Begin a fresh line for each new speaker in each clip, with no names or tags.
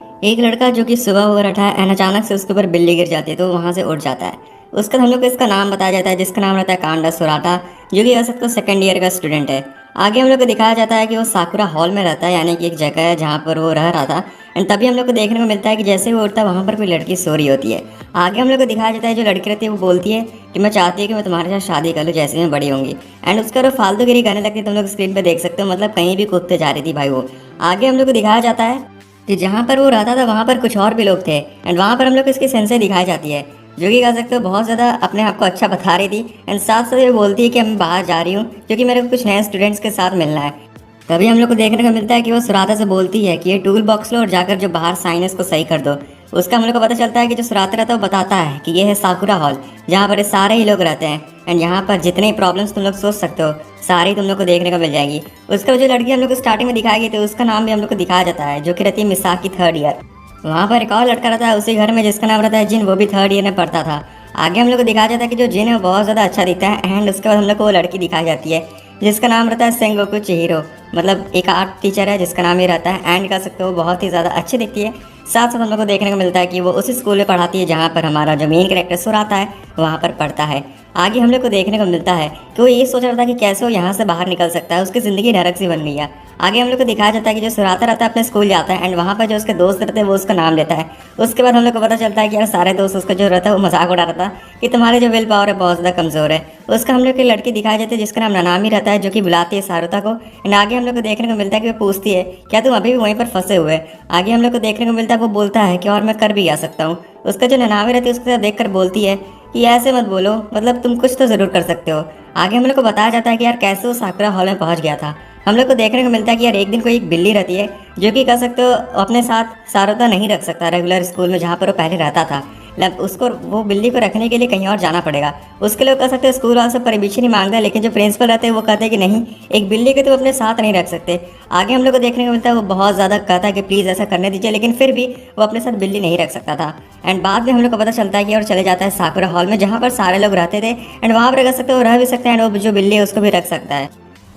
एक लड़का जो कि सुबह हो रहा है एंड अचानक से उसके ऊपर बिल्ली गिर जाती है तो वहाँ से उठ जाता है। उसके बाद हम लोग को इसका नाम बताया जाता है जिसका नाम रहता है कांडा सुराटा, जो कि कह सकते हो सेकंड ईयर का स्टूडेंट है। आगे हम लोग को दिखाया जाता है कि वो साकुरा हॉल में रहता है, यानी कि एक जगह है जहाँ पर वो रह रहा था। एंड तभी हम लोग को देखने को मिलता है कि जैसे वो उठता है वहाँ पर कोई लड़की सो रही होती है। आगे हम लोग को दिखाया जाता है जो लड़की रहती है वो बोलती है कि मैं चाहती हूँ कि मैं तुम्हारे साथ शादी कर लूँ जैसे मैं बड़ी होंगी। एंड उसका वो फालतूगिरी करने लगती है, तुम लोग स्क्रीन पे देख सकते हो, मतलब कहीं भी कूदते जा रही थी भाई वो। आगे हम लोग को दिखाया जाता है कि जहाँ पर वो रहता था वहाँ पर कुछ और भी लोग थे एंड वहाँ पर हम लोग को इसकी सेंसर दिखाई जाती है, जो कि कह सकते हो बहुत ज़्यादा अपने आप को अच्छा बता रही थी। एंड साथ साथ ये बोलती है कि मैं बाहर जा रही हूँ क्योंकि मेरे को कुछ नए स्टूडेंट्स के साथ मिलना है। तभी हम लोग को देखने को मिलता है कि वो सुराता से बोलती है कि ये टूल बॉक्स लो और जाकर जो बाहर साइन है उसको सही कर दो। उसका हम लोग को पता चलता है कि जो सुराता रहता है वो बताता है कि ये है साकुरा हॉल, जहाँ पर ये सारे ही लोग रहते हैं। एंड यहाँ पर जितनी प्रॉब्लम्स तुम लोग सोच सकते हो सारी तुम लोग को देखने को मिल जाएगी। उसका जो लड़की हम लोग को स्टार्टिंग में दिखाई गई थी उसका नाम भी हम लोग को दिखाया जाता है, जो कि रहती है मिसाकी थर्ड ईयर। वहाँ पर एक और लड़का रहता है उसी घर में जिसका नाम रहता है जिन, वो भी थर्ड ईयर में पढ़ता था। आगे हम लोग को दिखाया जाता है कि जो जिन है वो बहुत ज़्यादा अच्छा दिखता है। एंड उसके बाद हम लोग को वो लड़की दिखाई जाती है जिसका नाम रहता है सेंगोकू चिहिरो, मतलब एक आर्ट टीचर है जिसका नाम ही रहता है। एंड कह सकते हो वो बहुत ही ज़्यादा अच्छी दिखती है। साथ साथ हम लोग को देखने को मिलता है कि वो उसी स्कूल में पढ़ाती है जहाँ पर हमारा जो मेन कैरेक्टर सुराता है वहाँ पर पढ़ता है। आगे हम लोग को देखने को मिलता है कि वो ये सोच रहा था कि कैसे वो यहाँ से बाहर निकल सकता है, उसकी ज़िंदगी नरक सी बन गई है। आगे हम लोग को दिखाया जाता है कि जो सुराता रहता है अपने स्कूल जाता है एंड वहाँ पर जो उसके दोस्त रहते हैं वो उसका नाम लेता है। उसके बाद हम लोग को पता चलता है कि यार सारे दोस्त उसका जो रहता है वो मजाक उड़ा रहा था कि तुम्हारे जो विल पावर है बहुत ज़्यादा कमज़ोर है। उसका हम लोग की लड़की दिखाई जाती है जिसका नाम ननामी रहता है, जो कि बुलाती है सारुता को। एंड आगे हम लोग को देखने को मिलता है कि वो पूछती है क्या तुम अभी भी वहीं पर फंसे हुए। आगे हम लोग को देखने को मिलता है वो बोलता है कि और मैं कर भी आ सकता हूँ। उसका जो ननामी रहती है उसके साथ देख कर बोलती है कि ऐसे मत बोलो, मतलब तुम कुछ तो ज़रूर कर सकते हो। आगे हम लोग को बताया जाता है कि यार कैसे वो साकुरा हॉल में पहुंच गया था। हम लोग को देखने को मिलता है कि यार एक दिन कोई एक बिल्ली रहती है जो कि कह सकते हो अपने साथ सारुता नहीं रख सकता रेगुलर स्कूल में जहाँ पर वो पहले रहता था। मतलब उसको वो बिल्ली को रखने के लिए कहीं और जाना पड़ेगा। उसके लिए वो कह सकते हैं स्कूल वालों से परमिशन ही मांगता है, लेकिन जो प्रिंसिपल रहते हैं वो कहते हैं कि नहीं, एक बिल्ली को तो अपने साथ नहीं रख सकते। आगे हम लोग को देखने को मिलता है वो बहुत ज़्यादा कहता है कि प्लीज़ ऐसा करने दीजिए, लेकिन फिर भी वो अपने साथ बिल्ली नहीं रख सकता था। एंड बाद में हम लोग को पता चलता है कि और चले जाता है साकुरा हॉल में जहाँ पर सारे लोग रहते थे। एंड वहाँ पर रह सकते हो, रह भी सकते हैं, एंड वो जो बिल्ली है उसको भी रख सकता है।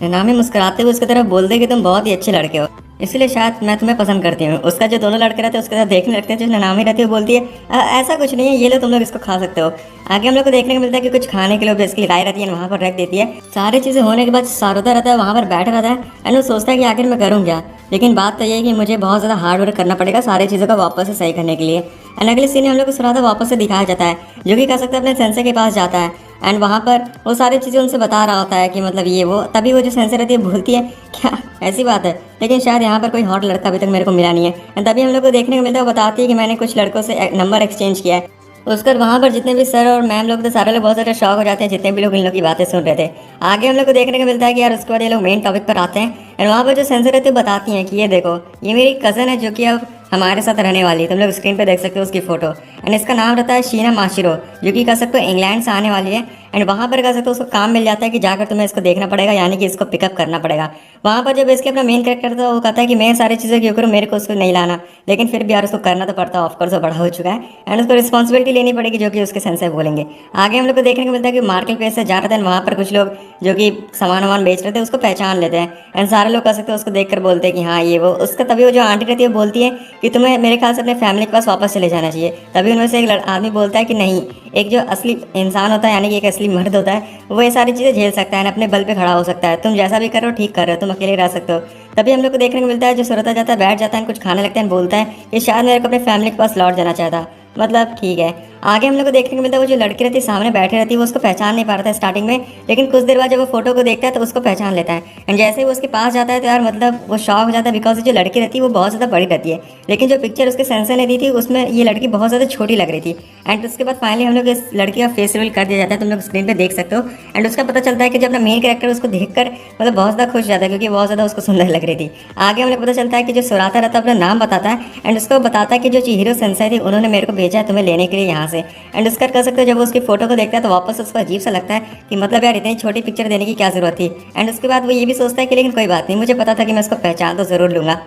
नामी मुस्कुराते हुए उसकी तरफ बोलते कि तुम बहुत ही अच्छे लड़के हो, इसलिए शायद मैं तुम्हें पसंद करती हूँ। उसका जो दोनों लड़के रहते हैं उसके साथ देखने लगते हैं, जो ननामी रहती है वो बोलती है ऐसा कुछ नहीं है, ये लो तुम लोग इसको खा सकते हो। आगे हम लोग को देखने को मिलता है कि कुछ खाने के लिए बेसिकली राय रहती है, वहाँ पर रख देती है। सारी चीज़ें होने के बाद सारुता रहता है वहाँ पर बैठा रहता है एंड वो सोचता है कि आखिर मैं करूँ क्या। लेकिन बात तो ये है कि मुझे बहुत ज़्यादा हार्ड वर्क करना पड़ेगा सारी चीज़ों को वापस से सही करने के लिए। एंड अगले सीन में हम लोग को सुराता वापस से दिखाया जाता है, जो कि कह सकते हैं अपने सेंसर के पास जाता है। एंड वहाँ पर वो सारी चीज़ें उनसे बता रहा होता है कि मतलब ये वो, तभी वो जो सेंसर रहती है बोलती है क्या ऐसी बात है, लेकिन शायद यहाँ पर कोई हॉट लड़का अभी तक मेरे को मिला नहीं है। एंड तभी हम लोग को देखने को मिलता है वो बताती है कि मैंने कुछ लड़कों से नंबर एक्सचेंज किया है। उसकर वहाँ पर जितने भी सर और मैम लोग थे सारे लोग बहुत ज़्यादा शॉक हो जाते हैं, जितने भी लोग इन लोग की बातें सुन रहे थे। आगे हम लोग को देखने को मिलता है कि यार उसके बाद ये लोग मेन टॉपिक पर आते हैं एंड वहाँ पर जो सेंसर रहते हैं बताती हैं कि ये देखो ये मेरी कज़न है जो कि अब हमारे साथ रहने वाली है, तुम लोग स्क्रीन पे देख सकते हो उसकी फ़ोटो। एंड इसका नाम रहता है शीना माशिरो, जो कि कह सकते हो इंग्लैंड से आने वाली है। एंड वहाँ पर कह सकते हो उसको काम मिल जाता है कि जाकर तुम्हें इसको देखना पड़ेगा, यानी कि इसको पिकअप करना पड़ेगा। वहाँ पर जब इसके अपना मेन कैरेक्टर था वो कहता है कि मैं सारी चीज़ें क्यों करूँ, मेरे को उसको नहीं लाना, लेकिन फिर भी यार उसको करना तो पड़ता है, ऑफकोर्स वो बड़ा हो चुका है एंड उसको रिस्पॉन्सिबिलिटी लेनी पड़ेगी, जो कि उसके सेंसर बोलेंगे। आगे हम लोग को देखने को मिलता है कि मार्केट प्लेस से जा रहे थे, वहाँ पर कुछ लोग जो कि सामान वामान बेच रहे थे उसको पहचान लेते हैं। एंड सारे लोग कह सकते हैं उसको देखकर बोलते हैं कि हाँ ये वो। उसका तभी वो जो आंटी रहती है वो बोलती है कि तुम्हें मेरे ख्याल से अपने फैमिली के पास वापस चले जाना चाहिए। तभी उनमें से एक आदमी बोलता है कि नहीं, एक जो असली इंसान होता है यानी कि एक असली मर्द होता है वो ये सारी चीज़ें झेल सकता है, अपने बल पे खड़ा हो सकता है। तुम जैसा भी कर रहे हो ठीक कर रहे हो, तुम अकेले रह सकते हो। तभी हम लोग को देखने को मिलता है जो सुरता जाता है, बैठ जाता है, कुछ खाने लगता है, बोलता है कि शायद मेरे को अपने फैमिली के पास लौट जाना चाहता, मतलब ठीक है। आगे हम लोग को देखने को मिलता है वो जो लड़की रहती है सामने बैठी रहती है वो उसको पहचान नहीं पा रहा था स्टार्टिंग में, लेकिन कुछ देर बाद जब वो फोटो को देखता है तो उसको पहचान लेता है। एंड जैसे ही वो उसके पास जाता है तो यार मतलब वो शॉक हो जाता है, बिकॉज जो लड़की रहती है वो बहुत ज़्यादा बड़ी रहती है, लेकिन जो पिक्चर उसके सेंसर ने दी थी उसमें ये लड़की बहुत ज़्यादा छोटी लग रही थी। एंड उसके बाद फाइनली हम लोग इस लड़की का फेस रिवील कर दिया जाता है, तुम लोग स्क्रीन पर देख सकते हो। एंड उसका पता चलता है कि जब अपना मेन कैरेक्टर उसको देखकर मतलब बहुत ज़्यादा खुश जाता है, क्योंकि बहुत ज़्यादा उसको सुंदर लग रही थी। आगे हमें पता चलता है कि जो सुराता रहता है अपना नाम बताता है एंड उसको बताता है कि जो चिहिरो सेंसेई थी उन्होंने मेरे को भेजा है तुम्हें लेने के लिए यहाँ से। एंड उसका कह सकते हो जब वो उसकी फोटो को देखता है तो वापस उसको अजीब सा लगता है कि मतलब यार इतनी छोटी पिक्चर देने की क्या जरूरत थी। एंड उसके बाद वो ये भी सोचता है कि लेकिन कोई बात नहीं, मुझे पता था कि मैं उसको पहचान तो जरूर लूंगा।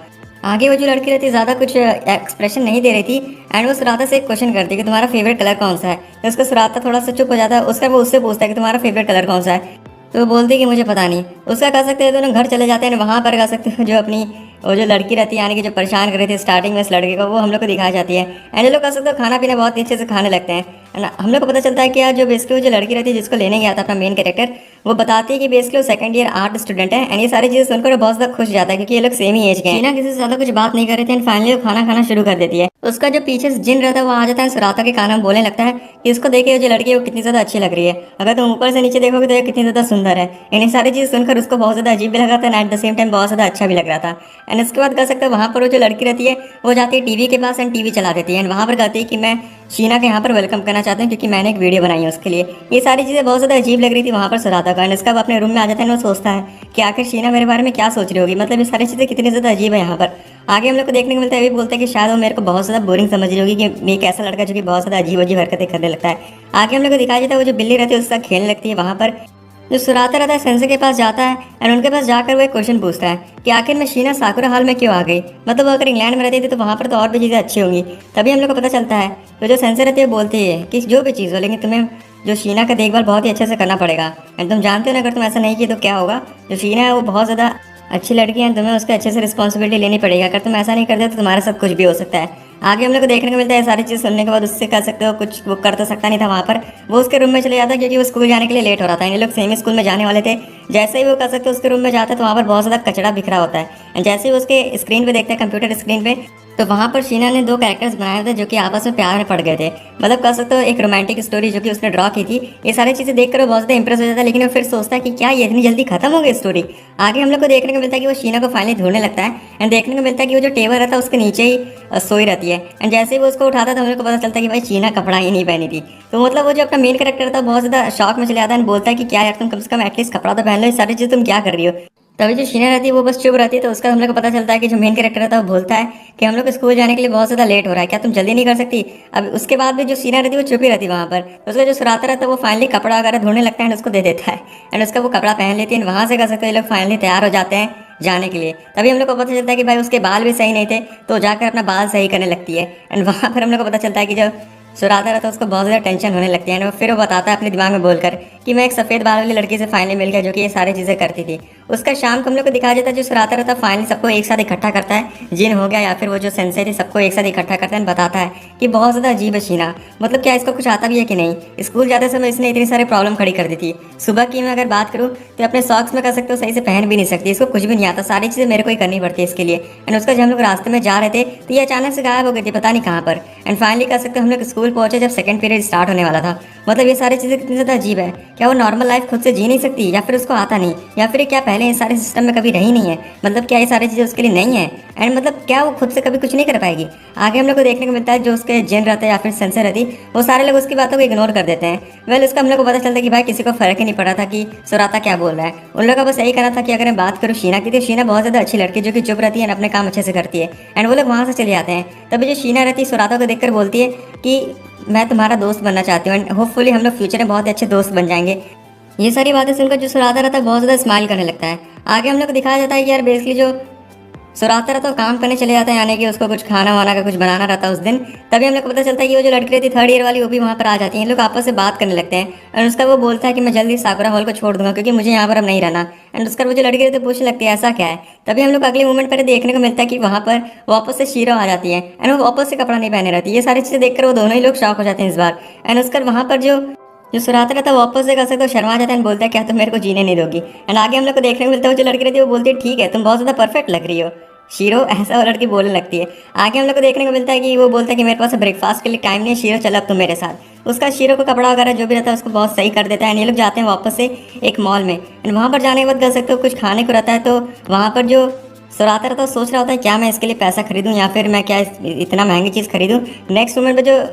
आगे वो जो लड़की रहती है ज़्यादा कुछ एक्सप्रेशन नहीं दे रही थी एंड वो सुराता से एक क्वेश्चन करती है कि तुम्हारा फेवरेट कलर कौन सा है। तो उसका सुराता थोड़ा सा चुप हो जाता है, उसका वो उससे पूछता है कि तुम्हारा फेवरेट कलर कौन सा है। तो वो बोलती है कि मुझे पता नहीं। उसका कह सकते हैं दोनों घर चले जाते हैं, वहाँ पर कह सकते हो जो अपनी वो जो लड़की रहती है यानी कि जो परेशान कर रही थी स्टार्टिंग में इस लड़के को, वो हम लोग को दिखाई जाती है। एंड ये लोग कर सकते हो खाना पीना बहुत अच्छे से खाने लगते हैं। है ना, हम लोग को पता चलता है कि यार जो बेसिकली जो लड़की रहती है जिसको लेने गया था अपना मेन कैरेक्टर, वो बताती है कि बेसिकली वो सेकंड ईयर आर्ट स्टूडेंट है। एंड ये सारी चीज़ें सुनकर बहुत ज़्यादा खुश जाता है क्योंकि ये लोग सेम ही एज के हैं। शीना किसी से ज़्यादा कुछ बात नहीं कर रही थी एंड फाइनली वो खाना खाना शुरू कर देती है। उसका जो पीछे से जिन रहता है वो आ जाता है सुराता के कान में बोलने लगता है कि इसको देखे जो लड़की है वो कितनी ज़्यादा अच्छी लग रही है, अगर तुम ऊपर से नीचे देखोगे तो ये कितनी ज़्यादा सुंदर है। एंड ये सारी चीज़ सुनकर उसको बहुत ज़्यादा अजीब भी लग रहा था and at the same time बहुत ज़्यादा अच्छा भी लग रहा था। एंड इसके बाद कह सकते हैं वहाँ पर वो जो लड़की रहती है वो जाती है टीवी के पास एंड टीवी चला देती है एंड वहाँ पर कहती है कि मैं शीना के यहाँ पर वेलकम करना चाहते हैं क्योंकि मैंने एक वीडियो बनाई है उसके लिए। ये सारी चीज़ें बहुत ज़्यादा अजीब लग रही थी वहाँ पर सुराता का। एंड इसका अपने रूम में आ जाता है और वो सोचता है कि आखिर शीना मेरे बारे में क्या सोच रही होगी, मतलब ये सारी चीज़ें कितनी ज़्यादा अजीब है यहाँ पर। आगे हम लोग को देखने को मिलता है, अभी बोलते हैं कि शायद वो मेरे को बहुत ज़्यादा बोरिंग समझ रही होगी कि मैं एक ऐसा लड़का जो कि बहुत ज़्यादा अजीब अजीब हरकतें करने लगता है। आगे हम लोग को दिखाया जाता है वो जो बिल्ली रहती है उसके साथ खेलने लगती है। वहाँ पर जो सुराता रहता है सेंसर के पास जाता है एंड उनके पास जाकर वो एक क्वेश्चन पूछता है कि आखिर में शीना साकुरा हॉल में क्यों आ गई, मतलब वो अगर इंग्लैंड में रहती थी तो वहाँ पर तो और भी चीज़ें अच्छी होंगी। तभी हम लोग को पता चलता है तो जो सेंसर रहती है वो बोलती है कि जो भी चीज़ हो लेकिन तुम्हें जो शीना का देखभाल बहुत ही अच्छे से करना पड़ेगा। एंड तुम जानते हो ना अगर तुम ऐसा नहीं किए तो क्या होगा, जो शीना है वो बहुत ज़्यादा अच्छी लड़की है, तुम्हें उसके अच्छे से रिस्पॉन्सिबिलिटी लेनी पड़ेगी, अगर तुम ऐसा नहीं करते तो तुम्हारे साथ कुछ भी हो सकता है। आगे हम लोग को देखने को मिलता है सारी चीज़ सुनने के बाद उससे कह सकते हो कुछ वो कर तो सकता नहीं था वहाँ पर। वो उसके रूम में चले जाता है क्योंकि वो स्कूल जाने के लिए लेट हो रहा था। ये लोग सेम स्कूल में जाने वाले थे। जैसे ही वो कह सकते हो उसके रूम में जाता है तो वहाँ पर बहुत ज़्यादा कचरा बिखरा होता है। एंड जैसे ही उसके स्क्रीन पे देखते हैं कंप्यूटर स्क्रीन पे तो वहाँ पर शीना ने दो कैरेक्टर्स बनाए थे जो कि आपस में प्यार में पड़ गए थे, मतलब कह सकते हो एक रोमांटिक स्टोरी जो कि उसने ड्रॉ की थी। ये सारी चीज़ें देखकर वो बहुत ज़्यादा इंप्रेस हो जाता है, लेकिन वो फिर सोचता है कि क्या ये इतनी जल्दी खत्म हो गई स्टोरी। आगे हम लोग को देखने को मिलता है कि वो शीना को फाइनली ढूंढने लगता है एंड देखने को मिलता है कि वो जो टेबल रहता है उसके नीचे ही सोई रहती है। एंड जैसे ही वो उसको उठाता है तो हम लोग को पता चलता है कि भाई शीना कपड़ा ही नहीं पहनी थी। तो मतलब वो जो अपना मेन कैरेक्टर था बहुत ज़्यादा शॉक में चले जाता है, बोलता है कि क्या यार तुम कम से कम एटलीस्ट कपड़ा तो पहन लो, ये सारी चीज़ तुम क्या कर रही हो। तभी जो शीना रहती है वो बस चुप रहती है। तो उसका हम लोग को पता चलता है कि जो मेन कैरेक्टर रहता है वो बोलता है कि हम लोग स्कूल जाने के लिए बहुत ज़्यादा लेट हो रहा है, क्या तुम जल्दी नहीं कर सकती। अब उसके बाद भी जो शीना रहती है वो चुप ही रहती है वहाँ पर। तो उसका जो सुराता रहता है वो फाइनली कपड़ा वगैरह धोने लगता है एंड उसको दे देता है एंड उसका वो कपड़ा पहन लेती है। वहाँ से कह सकते हैं ये लोग फाइनली तैयार हो जाते हैं जाने के लिए। तभी हम लोग को पता चलता है कि भाई उसके बाल भी सही नहीं थे तो जाकर अपना बाल सही करने लगती है। एंड वहाँ पर हम लोग को पता चलता है कि जो सुराता रहता है उसको बहुत ज़्यादा टेंशन होने लगती है एंड फिर वो बताता है अपने दिमाग में बोलकर कि मैं एक सफ़ेद बाल वाली लड़की से फाइनली मिल गया जो कि ये सारी चीज़ें करती थी। उसका शाम को हम लोग को दिखाया जाता है जो सुराता रहता है फाइनली सबको एक साथ इकट्ठा करता है, जिन हो गया या फिर वो जो सेंसे थी सबको एक साथ इकट्ठा करता है, बताता है कि बहुत ज़्यादा अजीब है शीना, मतलब क्या इसको कुछ आता भी है कि नहीं। स्कूल जाते समय इसने इतनी सारी प्रॉब्लम खड़ी कर दी थी। सुबह की मैं अगर बात करूँ तो अपने सॉक्स में कर सकते हो सही से पहन भी नहीं सकती, इसको कुछ भी नहीं आता, सारी चीज़ें मेरे को ही करनी पड़ती है इसके लिए। एंड उसका जब हम लोग रास्ते में जा रहे थे तो ये अचानक से गायब हो गई थी, पता नहीं कहाँ पर। एंड फाइनली कह सकते हो हम लोग स्कूल पहुंचे जब सेकंड पीरियड स्टार्ट होने वाला था। मतलब ये सारी चीज़ें कितनी ज़्यादा अजीब है, क्या वो नॉर्मल लाइफ खुद से जी नहीं सकती या फिर उसको आता नहीं, या फिर क्या पहले इस सारे सिस्टम में कभी रही नहीं है, मतलब क्या ये सारी चीज़ें उसके लिए नहीं है। एंड मतलब क्या वो खुद से कभी कुछ नहीं कर पाएगी। आगे हम लोग को देखने को मिलता है जो उसके जिन रहते हैं या फिर सेंसर रहती वो सारे लोग उसकी बातों को इग्नोर कर देते हैं। वेल उसका हम लोग को पता चलता है कि भाई किसी को फर्क ही नहीं पड़ा था कि सुराता क्या बोल रहा है। उन लोगों का बस यही कहना था कि अगर मैं बात करूँ शीना की तो शीना बहुत ज़्यादा अच्छी लड़की जो कि चुप रहती है अपने काम अच्छे से करती है। एंड वो लोग वहाँ से चले जाते हैं। तभी जो शीना रहती है सुराता को देखकर बोलती है कि मैं तुम्हारा दोस्त बनना चाहती हूँ एंड होपफुली हम लोग फ्यूचर में बहुत अच्छे दोस्त बन जाएंगे। ये सारी बातें सुनकर जो सुराता रहता है बहुत ज़्यादा स्माइल करने लगता है। आगे हम लोग को दिखाया जाता है कि यार बेसिकली जो सुराता रहता है काम करने चले जाता है, यानी कि उसको कुछ खाना वाना का कुछ बनाना रहता है उस दिन। तभी हम लोग को पता चलता है कि वो जो लड़की रहती है थर्ड ईयर वाली वो भी वहाँ पर आ जाती है। इन लोग आपस से बात करने लगते हैं और उसका वो बोलता है कि मैं जल्दी साकुरा हॉल को छोड़ दूंगा क्योंकि मुझे यहाँ पर अब नहीं रहना। एंड उसका वो जो लड़की रहती है पूछने लगती है ऐसा क्या है। तभी हम लोग अगले मोमेंट पर देखने को मिलता है कि वहाँ पर वापस से शीरो आ जाती है एंड वो वापस से कपड़ा नहीं पहने रहती है। ये सारी चीज़ें देखकर वो दोनों ही लोग शॉक हो जाते हैं इस बार। एंड उसका वहाँ पर जो सुराता रहता है वापस से कर सकते हो शर्मा जाता है एंड बोलता है क्या तुम मेरे को जीने नहीं दोगी। एंड आगे हम लोग को देखने को मिलता है जो लड़की रहती है वो बोलती है ठीक है तुम बहुत ज़्यादा परफेक्ट लग रही हो शीरो, ऐसा वो लड़की बोलने लगती है। आगे हम लोग को देखने को मिलता है कि वो बोलता है कि मेरे पास ब्रेकफास्ट के लिए टाइम नहीं है शीरो, चल अब तुम मेरे साथ। उसका शीरो को कपड़ा वगैरह जो भी रहता है उसको बहुत सही कर देता है एंड ये लोग जाते हैं वापस से एक मॉल में। एंड वहाँ पर जाने के बाद कर सकते हो कुछ खाने को रहता है तो वहाँ पर जो सुराता रहता है सोच रहा होता है क्या मैं इसके लिए पैसा खरीदूँ या फिर मैं क्या इतना महंगी चीज़ खरीदूँ। नेक्स्ट मोमेंट में जो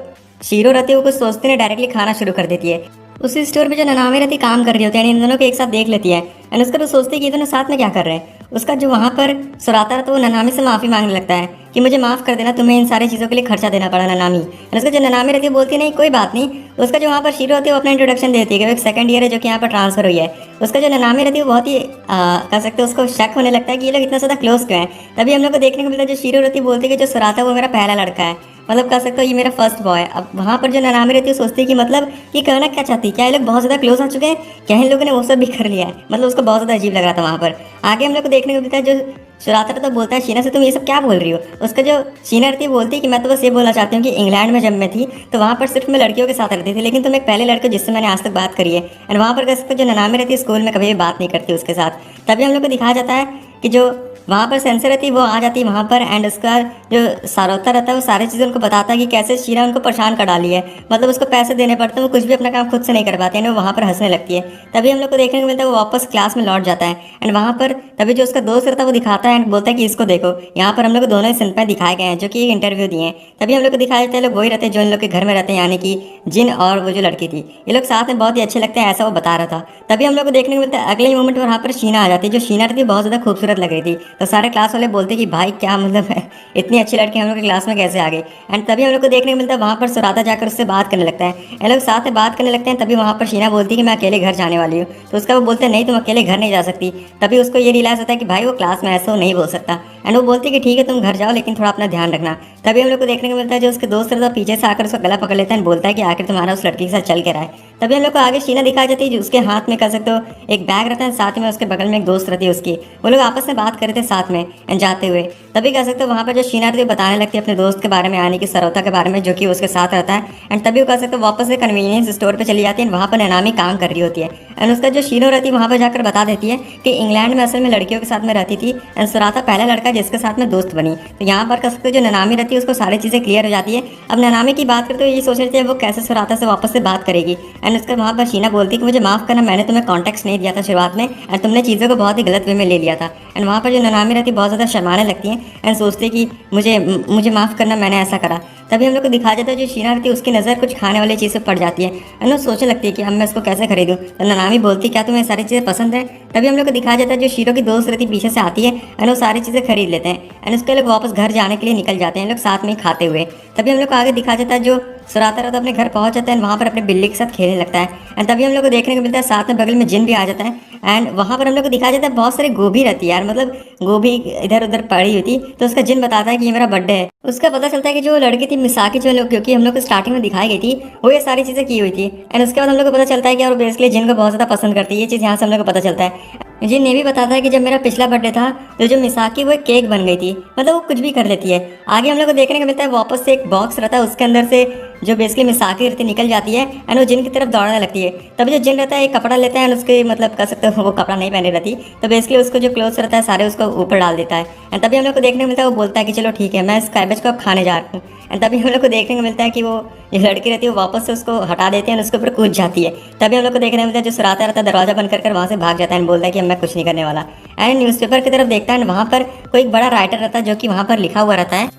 शीरो रहती है वो कुछ सोचती नहीं डायरेक्टली खाना शुरू कर देती है। उसी स्टोर पे जो ननामी रहती काम कर रही होती है यानी इन दोनों को एक साथ देख लेती है एंड उसका तो सोचती है कि ये दोनों साथ में क्या कर रहे हैं। उसका जो वहाँ पर सुराता रहता है वो ननामी से माफ़ी मांगने लगता है कि मुझे माफ़ कर देना, तुम्हें इन सारी चीज़ों के लिए खर्चा देना पड़ा ननामी। एंड उसका जो ननामी रहती है बोलती है नहीं कोई बात नहीं। उसका जो वहाँ पर शीरो होती है वो अपना इंट्रोडक्शन देती है कि वो एक सेकंड ईयर है जो कि यहाँ पर ट्रांसफर हुई है। उसका जो ननामी रहती है वो बहुत ही कह सकते हैं उसको शक होने लगता है कि ये लोग इतना ज़्यादा क्लोज क्यों हैं। तभी हम लोग को देखने को मिलता है जो शीरो रहती है बोलती है कि जो सुराता है वो मेरा पहला लड़का है, मतलब कह सकते हो ये मेरा फर्स्ट बॉय है। अब वहाँ पर जो ननामी रहती है सोचती है कि मतलब ये कहना क्या चाहती है, क्या ये लोग बहुत ज़्यादा क्लोज आ चुके हैं, क्या इन लोगों ने वो सब भी कर लिया है। मतलब उसको बहुत ज़्यादा अजीब लग रहा था वहाँ पर। आगे हम लोग को देखने को मिलता है जो सुराता रहता बोलता है शीना से तुम ये सब क्या बोल रही हो। उसका जो शीना रहती है बोलती है कि मैं तो बस ये बोलना चाहती हूँ कि इंग्लैंड में जब मैं थी तो वहाँ पर सिर्फ मैं लड़कियों के साथ रहती थी, लेकिन तुम एक पहले लड़के जिससे मैंने आज तक बात करी है, एंड वहाँ पर कह सकते हो जो ननामी रहती है स्कूल में कभी भी बात नहीं करती उसके साथ। तभी हम लोग को दिखाया जाता है कि जो वहाँ पर सेंसर रहती है वो आ जाती है वहाँ पर, एंड उसका जो सारोता रहता है वो सारी चीज़ें उनको बताता है कि कैसे शीना उनको परेशान कर डाली है, मतलब उसको पैसे देने पड़ते हैं, वो कुछ भी अपना काम खुद से नहीं कर पाते हैं, वो वहाँ पर हंसने लगती है। तभी हम लोग को देखने को मिलता है वो वापस क्लास में लौट जाता है, एंड वहाँ पर तभी जो उसका दोस्त रहता है वो दिखाता है एंड बोलता है कि इसको देखो, यहाँ पर हम लोग को दोनों ही सिंपल दिखाए गए हैं जो कि एक इंटरव्यू दिए हैं। तभी हम लोग को दिखाया जाता है लोग वही रहते हैं जो इन लोग के घर में रहते हैं, यानी कि जिन और वो जो लड़की थी, ये लोग साथ में बहुत ही अच्छे लगते हैं, ऐसा वो बता रहा था। तभी हम लोग को देखने को मिलता है अगले ही मोमेंट वहाँ पर शीना आ जाती है। जो शीना रहती है बहुत ज़्यादा खूबसूरत लग रही थी, तो सारे क्लास वाले बोलते कि भाई क्या मतलब है, इतनी अच्छी लड़की हम लोग के क्लास में कैसे आ गई। एंड तभी हम लोग को देखने को मिलता है वहाँ पर सुराता जाकर उससे बात करने लगता है, ये लोग साथ में बात करने लगते हैं। तभी वहाँ पर शीना बोलती है कि मैं अकेले घर जाने वाली हूँ, तो उसका वो बोलते हैं नहीं तुम अकेले घर नहीं जा सकती। तभी उसको ये रियलाइज होता है कि भाई वो क्लास में ऐसा नहीं बोल सकता, एंड वो बोलती है कि ठीक है तुम घर जाओ लेकिन थोड़ा अपना ध्यान रखना। तभी हम लोग को देखने को मिलता है जो उसके दोस्त रहता है पीछे से आकर उसका गला पकड़ लेता है, बोलता है कि आखिर तुम्हारा उस लड़की के साथ चल के रहा है। तभी हम लोग को आगे शीना दिखाई जाती है जो उसके हाथ में कह सकते हो एक बैग रहता है, साथ में उसके बगल में एक दोस्त रहती है उसकी, वो लोग आपस में बात कर रहे थे साथ में जाते हुए। तभी कह सकते हो वहाँ पर जो शीना रहती है बताने लगती है अपने दोस्त के बारे में, यानी कि सरोता के बारे में जो कि उसके साथ रहता है। एंड तभी वो कह सकते हो वापस से कन्वीनियंस स्टोर पर चली जाती है, वहाँ पर ननामी काम कर रही होती है, एंड उसका जो शीनो रहती है वहाँ पर जाकर बता देती है कि इंग्लैंड में असल में लड़कियों के साथ में रहती थी, एंड सुराता पहला लड़का जिसके साथ में दोस्त बनी। तो यहाँ पर कह सकते हो जो ननामी रहती है उसको सारी चीज़ें क्लियर हो जाती है। अब ननामी की बात करते हुए ये सोच रही थी वो कैसे सुराता से वापस से बात करेगी, एंड उसका वहाँ पर शीना बोलती है कि मुझे माफ़ करना, मैंने तुम्हें कॉन्टेक्ट नहीं दिया था शुरुआत में, एंड तुमने चीज़ों को बहुत ही गलत वे में ले लिया था। एंड वहाँ पर जो ननामी रहती है बहुत ज़्यादा शर्माने लगती है एंड सोचती है कि मुझे माफ़ करना, मैंने ऐसा करा। तभी हम लोग को दिखा जाता है जो शीना रहती है उसकी नज़र कुछ खाने वाली चीज़ से पड़ जाती है, एंड वो सोचने लगती है कि अब मैं इसको कैसे खरीदूँ। तो ननामी बोलती क्या तुम्हें सारी चीज़ें पसंद है। तभी हम लोग को दिखाया जाता है जो शीरो की दोस्त रहती पीछे से आती है, एंड वो सारी चीज़ें खरीद लेते हैं, एंड उसके लोग वापस घर जाने के लिए निकल जाते हैं लोग साथ में ही खाते हुए। तभी हम लोग को आगे दिखा जाता है जो सुराता रहता अपने घर पहुंच जाता है, वहाँ पर अपने बिल्ली के साथ खेलने लगता है। एंड तभी हम लोग को देखने को मिलता है साथ में बगल में जिन भी आ जाता है, एंड वहाँ पर हम लोग को दिखाया जाता है बहुत सारी गोभी रहती है यार, मतलब गोभी इधर उधर पड़ी हुई थी। तो उसका जिन बताता है कि ये मेरा बर्थडे है। उसका पता चलता है कि जो लड़की थी मिसाकी जो लोग क्योंकि हम लोग को स्टार्टिंग में दिखाई गई थी वो ये सारी चीज़ें की हुई थी, एंड उसके बाद हम लोग को पता चलता है कि और बेसिकली जिन को बहुत ज़्यादा पसंद करती है, ये चीज़ यहाँ से हम लोग को पता चलता है। जिन ये भी बताता है कि जब मेरा पिछला बर्थडे था तो जो मिसाकी वो एक केक बन गई थी, मतलब वो कुछ भी कर लेती है। आगे हम लोग को देखने को मिलता है वापस से एक बॉक्स रहता है, उसके अंदर से जो बेसिकली मिसाकी रहती निकल जाती है एंड वो जिन की तरफ दौड़ने लगती है। तभी जो जिन रहता है एक कपड़ा लेता है एंड उसके मतलब कह सकते हो वो कपड़ा नहीं पहने रहती, तो बेसिकली उसको जो क्लोथ्स रहता है सारे उसको ऊपर डाल देता है। एंड तभी हम लोग को देखने को मिलता है वो बोलता है कि चलो ठीक है मैं इस कैबेज को अब खाने जा रहा हूँ। एंड तभी हम लोग को देखने को मिलता है कि वो जो लड़की रहती है वो वापस से उसको हटा देते हैं, उसके ऊपर कूद जाती है। तभी हम लोग को देखने को मिलता है जो सुराता रहता है दरवाजा बंद कर वहाँ से भाग जाता है एंड बोलता है कि मैं कुछ नहीं करने वाला। एंड न्यूज़पेपर की तरफ देखता है एंड वहाँ पर कोई एक बड़ा राइटर रहता है जो कि वहाँ पर लिखा हुआ रहता है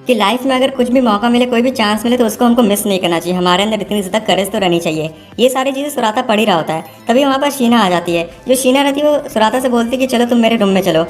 कि लाइफ में अगर कुछ भी मौका मिले, कोई भी चांस मिले तो उसको हमको मिस नहीं करना चाहिए, हमारे अंदर इतनी ज़्यादा करेज तो रहनी चाहिए। ये सारी चीज़ें सुराता पढ़ ही रहा होता है। तभी वहाँ पर शीना आ जाती है। जो शीना रहती है वो सुराता से बोलती है कि चलो तुम मेरे रूम में चलो।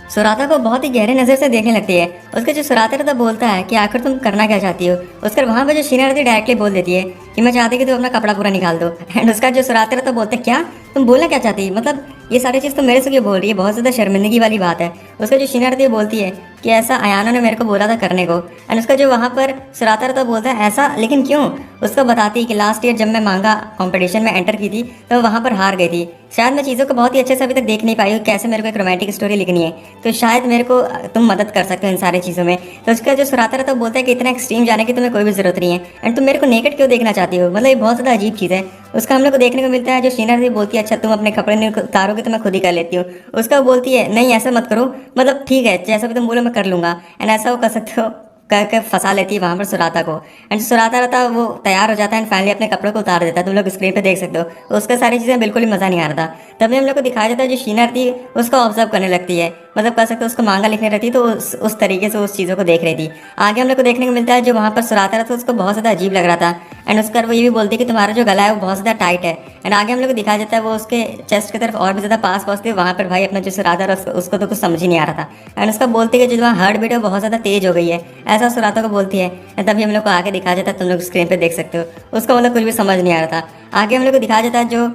सुराता को बहुत ही गहरे नज़र से देखने लगती है। उसके जो सुराता रहता बोलता है कि आखिर तुम करना क्या चाहती हो। उसकर वहाँ पर जो शीना रहती डायरेक्टली बोल देती है कि मैं चाहती कि तुम अपना कपड़ा पूरा निकाल दो। एंड उसका जो सुराता रहता बोलते क्या तुम बोलना क्या चाहती है, मतलब ये सारी चीज़ तो मेरे से क्यों बोल रही है, बहुत ज़्यादा शर्मिंदगी वाली बात है। उसका जो शीना रहती है बोलती है कि ऐसा अयाना ने मेरे को बोला था करने को। एंड उसका जो वहाँ पर सुराता रहता बोलता है ऐसा लेकिन क्यों। उसको बताती है कि लास्ट ईयर जब मैं मांगा कंपटीशन में एंटर की थी तो वहाँ पर हार गई थी। शायद मैं चीज़ों को बहुत ही अच्छे से अभी तक देख नहीं पाई हूँ, कैसे मेरे को एक रोमांटिक स्टोरी लिखनी है, तो शायद मेरे को तुम मदद कर सकते हो इन सारी चीज़ों में। तो उसका जो सुराता रहता बोलता है कि इतना एक्सट्रीम जाने की तुम्हें कोई भी जरूरत नहीं है, एंड तुम मेरे को नेकेड क्यों देखना चाहती हो, मतलब ये बहुत ज़्यादा अजीब चीज़ है। उसका हम लोग को देखने को मिलता है जो शीना रहती बोलती है अच्छा तुम अपने कपड़े नहीं उतारोगे तो मैं खुद ही कर लेती हूँ। उसका बोलती है नहीं ऐसा मत करो, मतलब ठीक है जैसा भी तुम बोलो मैं कर लूँगा। एंड ऐसा वो कर सकते हो करके फंसा लेती है वहाँ पर सुराता को। एंड सुराता रहता वो तैयार हो जाता है एंड फाइनली अपने कपड़ों को उतार देता है। तुम लोग स्क्रीन पे देख सकते हो, तो उसका सारी चीज़ें बिल्कुल ही मज़ा नहीं आ रहा था। तभी हम लोग को दिखाया जाता है जो शीना रहती है उसको ऑब्जर्व करने लगती है, मतलब कह सकते हो उसको मांगा लिखने रहती है, तो उस तरीके से उस चीज़ों को देख रही थी। आगे हम लोग को देखने को मिलता है जो वहाँ पर सुराता रहता है उसको बहुत ज़्यादा अजीब लग रहा था। एंड उसका वो ये भी बोलती है कि तुम्हारा जो गला है वो बहुत ज़्यादा टाइट है। एंड आगे हम लोग को दिखाया जाता है वो उसके चेस्ट की तरफ और भी ज़्यादा पास पहुँचते वहाँ पर भाई अपना जो सुराता है उसको तो कुछ समझ ही नहीं आ रहा था। एंड उसका बोलती है कि जो वहाँ हार्ट बीट है बहुत ज़्यादा तेज हो गई है, ऐसा सुराता को बोलती है। तभी हम लोग को आगे दिखाया जाता है, तुम लोग स्क्रीन पे देख सकते हो, उसको मतलब कुछ भी समझ नहीं आ रहा था। आगे हम लोग को दिखाया जाता है जो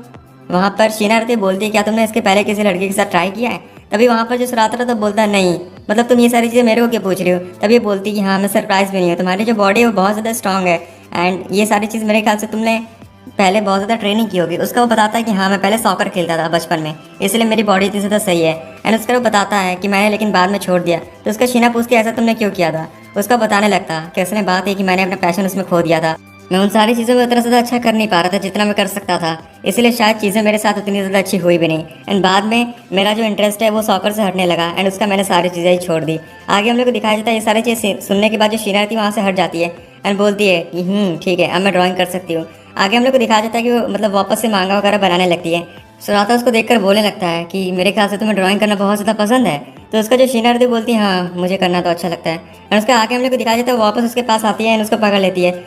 वहाँ पर शीना रहती बोलती है क्या तुमने इसके पहले किसी लड़की के साथ ट्राई किया है। तभी वहाँ पर जो सुराता रहता बोलता है नहीं, मतलब तुम ये सारी चीज़ें मेरे को क्यों पूछ रही हो। तभी बोलती है कि हाँ मैं सरप्राइज भी नहीं हूँ, तुम्हारी जो बॉडी है वो बहुत ज़्यादा स्ट्रॉन्ग है एंड ये सारी चीज़ मेरे ख्याल से तुमने पहले बहुत ज़्यादा ट्रेनिंग की होगी। उसका वो बताता है कि हाँ मैं पहले सॉकर खेलता था बचपन में, इसलिए मेरी बॉडी इतनी ज़्यादा सही है। एंड उसका वो बताता है कि मैंने लेकिन बाद में छोड़ दिया। तो उसका शीना पूछती है ऐसा तुमने क्यों किया था। उसका बताने लगता कि उसने बात है कि मैंने अपना पैशन उसमें खो दिया था। मैं उन सारी चीज़ों में उतना ज़्यादा अच्छा कर नहीं पा रहा था जितना मैं कर सकता था, इसलिए शायद चीज़ें मेरे साथ उतनी ज़्यादा अच्छी हुई भी नहीं। एंड बाद में मेरा जो इंटरेस्ट है वो सॉकर से हटने लगा एंड उसका मैंने सारी चीज़ें ही छोड़ दी। आगे हम लोग को दिखाया जाता है ये सारी चीज़ें सुनने के बाद जो शीना रहती है वहाँ से हट जाती है एंड बोलती है कि ठीक है अब मैं ड्राइंग कर सकती हूँ। आगे हम लोग को दिखाया जाता है कि वो मतलब वापस से मांगा वगैरह बनाने लगती है। सुराता उसको देखकर बोलने लगता है कि मेरे ख्याल से तुम्हें ड्राइंग करना बहुत ज़्यादा पसंद है। तो उसका जो शीना रहती है बोलती है हाँ मुझे करना तो अच्छा लगता है। और उसके आगे हम लोग को दिखाया जाता है वो वापस उसके पास आती है एंड उसको पकड़ लेती है।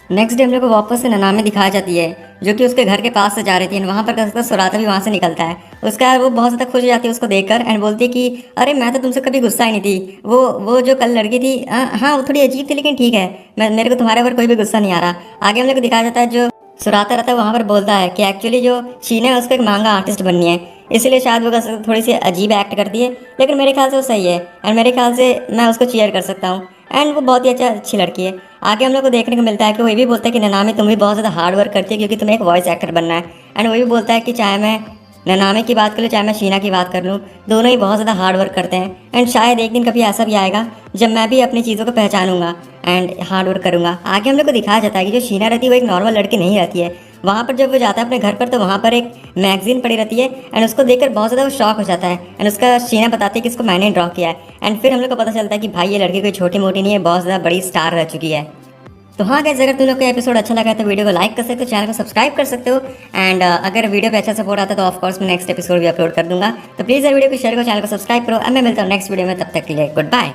नेक्स्ट डे हम लोग को वापस से ननामे दिखाई जाती है जो कि उसके घर के पास से जा रही थी। वहाँ पर सुराता भी वहाँ से निकलता है। उसका वो बहुत ज़्यादा खुश हो जाती है उसको देखकर एंड बोलती है कि अरे मैं तो तुमसे कभी गुस्सा ही नहीं थी। वो जो कल लड़की थी हाँ वो थोड़ी अजीब थी लेकिन ठीक है, मैं मेरे को तुम्हारे ऊपर कोई भी गुस्सा नहीं आ रहा। आगे हम लोग को दिखाया जाता है जो सुराता रहता है वहाँ पर बोलता है कि एक्चुअली जो शीना है उसको एक मांगा आर्टिस्ट बननी है, इसलिए शायद वो थोड़ी सी अजीब एक्ट करती है लेकिन मेरे ख्याल से वो सही है एंड मेरे ख्याल से मैं उसको चीयर कर सकता हूँ। एंड वो बहुत ही अच्छी लड़की है। आगे हम लोग को देखने को मिलता है कि वो ये भी बोलता है कि ननामी तुम भी बहुत ज़्यादा हार्ड वर्क करती है क्योंकि तुम्हें एक वॉइस एक्टर बनना है। एंड वो भी बोलता है कि चाहे मैं ननामी की बात कर लूँ चाहे मैं शीना की बात कर लूँ, दोनों ही बहुत ज़्यादा हार्ड वर्क करते हैं। एंड शायद एक दिन कभी ऐसा भी आएगा जब मैं भी अपनी चीज़ों को पहचानूंगा एंड हार्ड वर्क करूँगा। आगे हम लोग को दिखाया जाता है कि जो शीना रहती है वो एक नॉर्मल लड़की नहीं रहती है। वहाँ पर जब वो जाता है अपने घर पर तो वहाँ पर एक मैगजीन पड़ी रहती है एंड उसको देखकर बहुत ज़्यादा वो शॉक हो जाता है। एंड उसका शीना बताती है कि इसको मैंने ड्रॉ किया है। एंड फिर हम लोग को पता चलता है कि भाई ये लड़की कोई छोटी मोटी नहीं है, बहुत ज़्यादा बड़ी स्टार रह चुकी है। तो हाँ गाइस, अगर तुम लोग को एपिसोड अच्छा लगा तो वीडियो को लाइक कर सकते हो, चैनल को सब्सक्राइब कर सकते हो। एंड अगर वीडियो पे अच्छा सपोर्ट आता है तो ऑफकोर्स मैं नेक्स्ट एपिसोड भी अपलोड कर दूंगा। तो प्लीज़ वीडियो को शेयर करो, चैनल को सब्सक्राइब करो। अब मैं मिलता हूँ नेक्स्ट वीडियो में, तब तक के लिए गुड बाय।